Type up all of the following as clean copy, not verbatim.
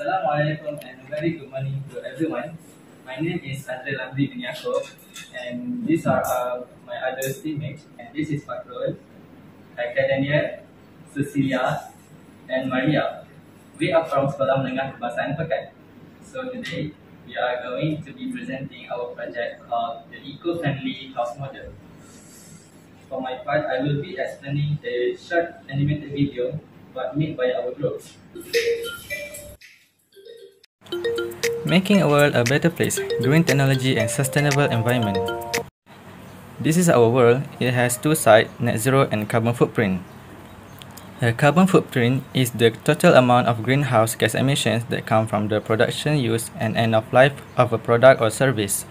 Assalamualaikum and a very good morning to everyone. My name is Azril Abdi bin Yaakob, and these are my other teammates. And this is Fakrul, Daniel, Cecilia, and Maria. We are from Sekolah Menengah Kebangsaan Pekan. So today we are going to be presenting our project called the Eco-Friendly House Model. For my part, I will be explaining a short animated video made by our group. Making a world a better place, green technology and sustainable environment. This is our world. It has two sides, net zero and carbon footprint. A carbon footprint is the total amount of greenhouse gas emissions that come from the production, use, and end of life of a product or service.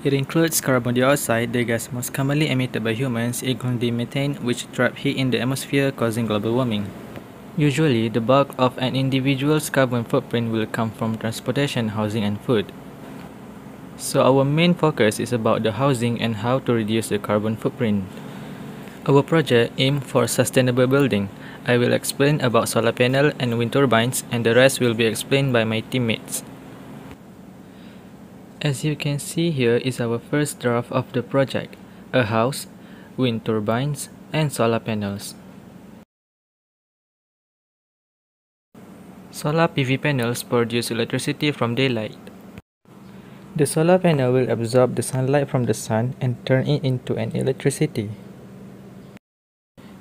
It includes carbon dioxide, the gas most commonly emitted by humans, including methane, which trap heat in the atmosphere, causing global warming. Usually, the bulk of an individual's carbon footprint will come from transportation, housing, and food. So our main focus is about the housing and how to reduce the carbon footprint. Our project aims for sustainable building. I will explain about solar panel and wind turbines, and the rest will be explained by my teammates. As you can see, here is our first draft of the project: a house, wind turbines, and solar panels. Solar PV panels produce electricity from daylight. The solar panel will absorb the sunlight from the sun and turn it into an electricity.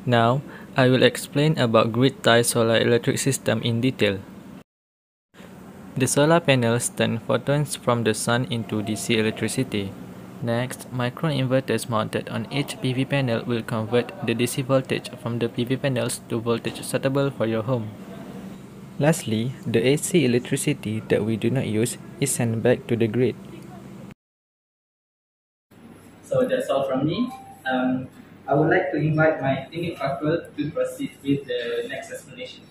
Now, I will explain about grid-tied solar electric system in detail. The solar panels turn photons from the sun into DC electricity. Next, microinverters mounted on each PV panel will convert the DC voltage from the PV panels to voltage suitable for your home. Lastly, the AC electricity that we do not use is sent back to the grid. So that's all from me. I would like to invite my teammate Fakrul to proceed with the next explanation.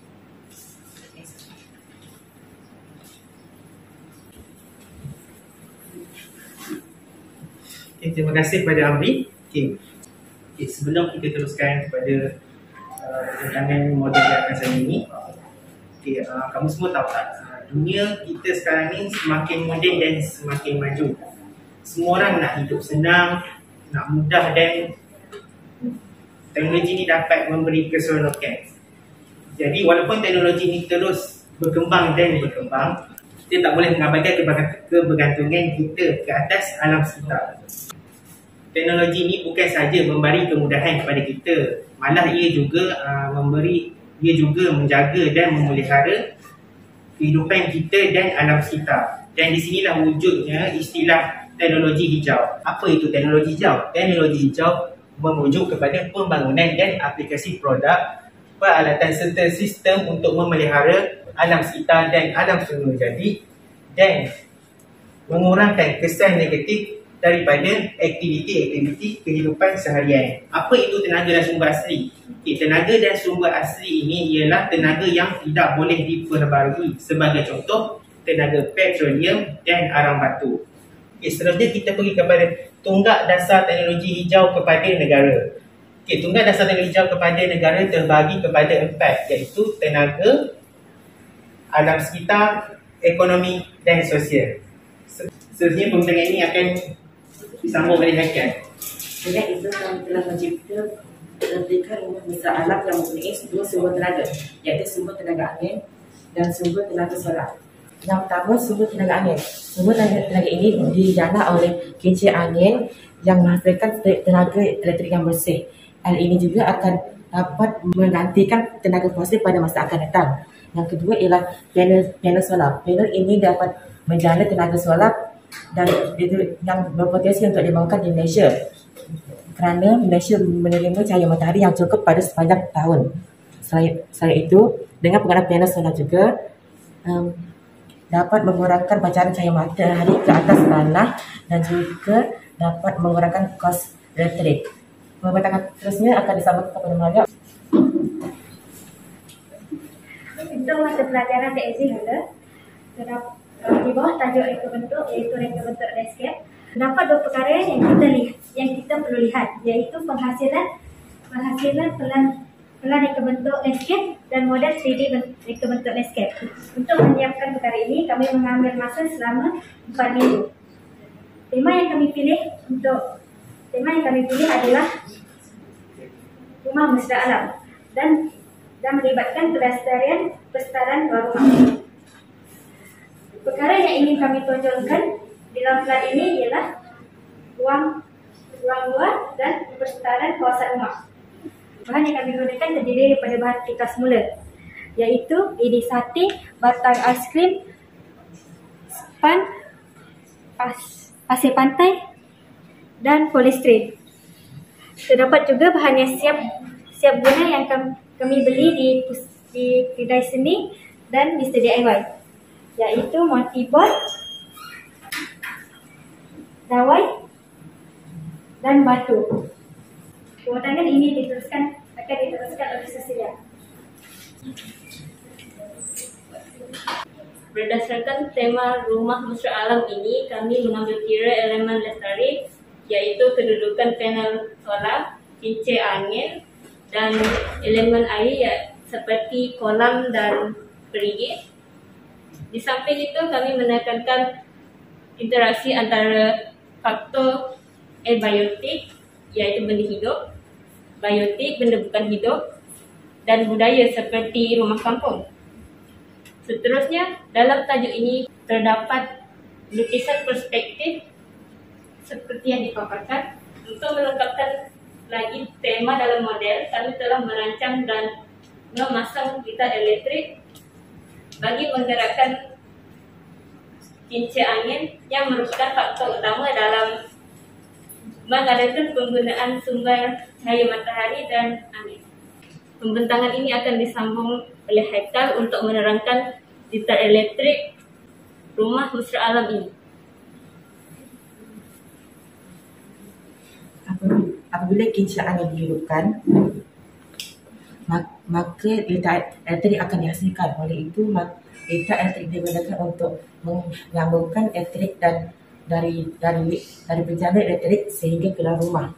Okay, terima kasih kepada Amri. Sebelum kita teruskan kepada rancangan model yang akan saya ini, kamu semua tahu tak, dunia kita sekarang ni semakin moden dan semakin maju. Semua orang nak hidup senang, nak mudah, dan teknologi ni dapat memberi keseronokan. Jadi walaupun teknologi ni terus berkembang dan berkembang, kita tak boleh mengabaikan kebergantungan kita ke atas alam sekitar. Teknologi ni bukan saja memberi kemudahan kepada kita, malah ia juga menjaga dan memelihara kehidupan kita dan alam sekitar. Dan di sinilah wujudnya istilah teknologi hijau. Apa itu teknologi hijau? Teknologi hijau merujuk kepada pembangunan dan aplikasi produk, peralatan serta sistem untuk memelihara alam sekitar dan alam semula jadi, dan mengurangkan kesan negatif daripada aktiviti-aktiviti kehidupan seharian. Apa itu tenaga dan sumber asli? Tenaga dan sumber asli ini ialah tenaga yang tidak boleh diperbarui. Sebagai contoh, tenaga petroleum dan arang batu. Seterusnya kita pergi kepada tunggak dasar teknologi hijau kepada negara. Tunggak dasar teknologi hijau kepada negara terbagi kepada 4, iaitu tenaga, alam sekitar, ekonomi dan sosial. Seterusnya pembincangan ini akan disambung oleh Hakan. Dengan itu kami telah menciptakan rumah misal alam yang mempunyai dua sumber tenaga, iaitu sumber tenaga angin dan sumber tenaga solar. Yang pertama, sumber tenaga angin. Sumber tenaga ini didana oleh kincir angin yang menghasilkan tenaga elektrik yang bersih. Hal ini juga akan dapat menggantikan tenaga fosil pada masa akan datang. Yang kedua ialah panel solar. Panel ini dapat menjana tenaga solar dan itu yang berpotensi untuk dibangunkan di Malaysia, kerana Malaysia menerima cahaya matahari yang cukup pada sepanjang tahun. Selain itu, dengan penggunaan panel solar juga dapat mengurangkan pancaran cahaya matahari ke atas tanah dan juga dapat mengurangkan kos elektrik. Pembatakan terusnya akan disambungkan kepada Maria. Untuk mata pelajaran TAZ di bawah tajuk reka bentuk, iaitu reka bentuk landscape, terdapat dua perkara yang kita perlu lihat, iaitu penghasilan plan reka bentuk landscape dan model 3D reka bentuk landscape. Untuk menyiapkan perkara ini, kami mengambil masa selama 4 minggu. Tema yang kami pilih adalah rumah mesra alam dan melibatkan pelestarian luar rumah. Perkara yang ingin kami tonjolkan dalam plan ini ialah ruang luar dan pelestarian kawasan rumah. Bahan yang kami gunakan terdiri daripada bahan kita semula, iaitu lidi sate, batang aiskrim, span, pasir pantai dan polystyrene. Terdapat juga bahan yang siap guna yang kami beli di kedai seni dan Mr. DIY, iaitu multiboard, dawai dan batu. Pematangan ini akan diteruskan oleh Cecilia. Berdasarkan tema rumah mesra alam ini, kami mengambil kira elemen lestari, iaitu kedudukan panel solar, kincir angin dan elemen air seperti kolam dan perigi. Di samping itu kami menekankan interaksi antara faktor abiotik, iaitu benda hidup, biotik, benda bukan hidup, dan budaya seperti rumah kampung. Seterusnya, dalam tajuk ini terdapat lukisan perspektif seperti yang dipaparkan. Untuk melengkapkan lagi tema dalam model, kami telah merancang dan memasang gitar elektrik bagi menggerakkan kincir angin yang merupakan faktor utama dalam mengadakan penggunaan sumber cahaya matahari dan angin. Pembentangan ini akan disambung oleh Haikal untuk menerangkan gitar elektrik rumah mesra alam ini. Apabila kincir angin dihidupkan, maka litar elektrik akan dihasilkan. Oleh itu, litar elektrik digunakan untuk menyambungkan elektrik dan dari penjana elektrik sehingga ke dalam rumah.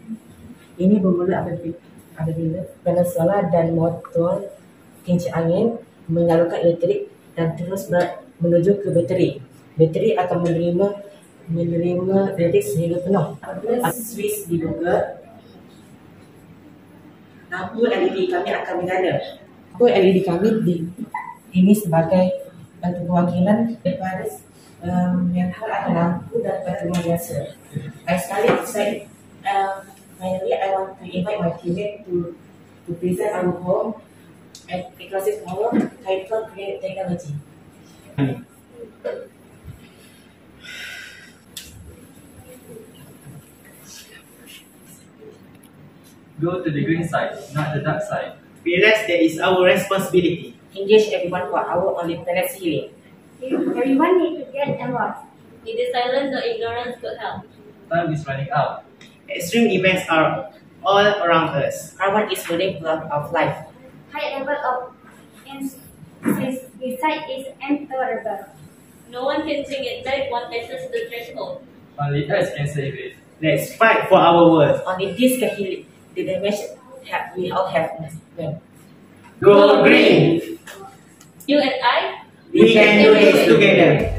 Ini bermula apabila panel solar dan motor kincir angin menyalurkan elektrik dan terus menuju ke bateri. Bateri akan menerima elektrik sehingga penuh. Apabila switch dibuka, lampu LED kami akan menyala. Lampu LED kami ini sebagai bentuk perwakilan daripada metal atau lampu daripada rumah biasa. Finally, I want to invite my teammate to present our home at Eclasis Home titled Creative Technology. Go to the green side, not the dark side. Realize that is our responsibility. Engage everyone for our only planet's healing. Everyone need to get involved. It is silent, the ignorance could help. Time is running out. Extreme events are all around us. Carbon is building block of life. High level of suicide is intolerable. No one can bring it back once passes the threshold. Only us can save it. Let's fight for our world. Only this can heal the damage we all have done. Go green! You and I, We can do this together.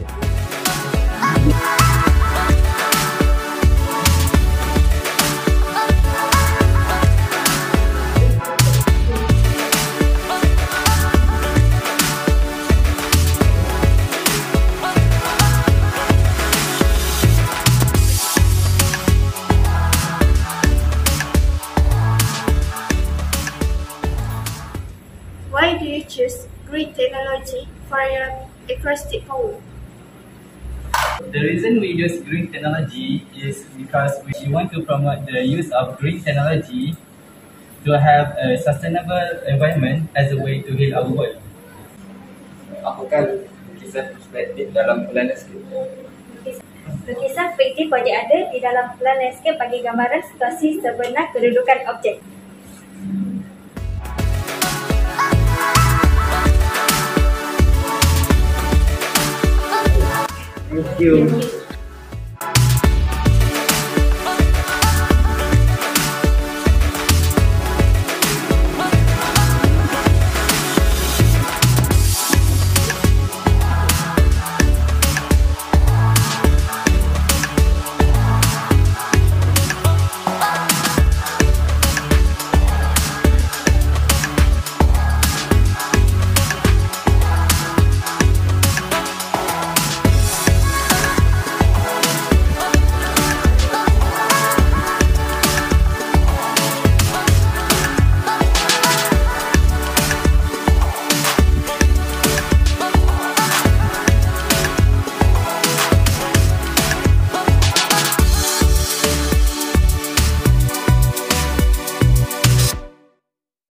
Why do you choose green technology for your acoustic home? The reason we use green technology is because we want to promote the use of green technology to have a sustainable environment as a way to heal our world. Apakah lukisan perspektif dalam plan landscape? Lukisan fiktif wajib ada di dalam plan landscape bagi gambaran situasi sebenar kedudukan objek. Thank you.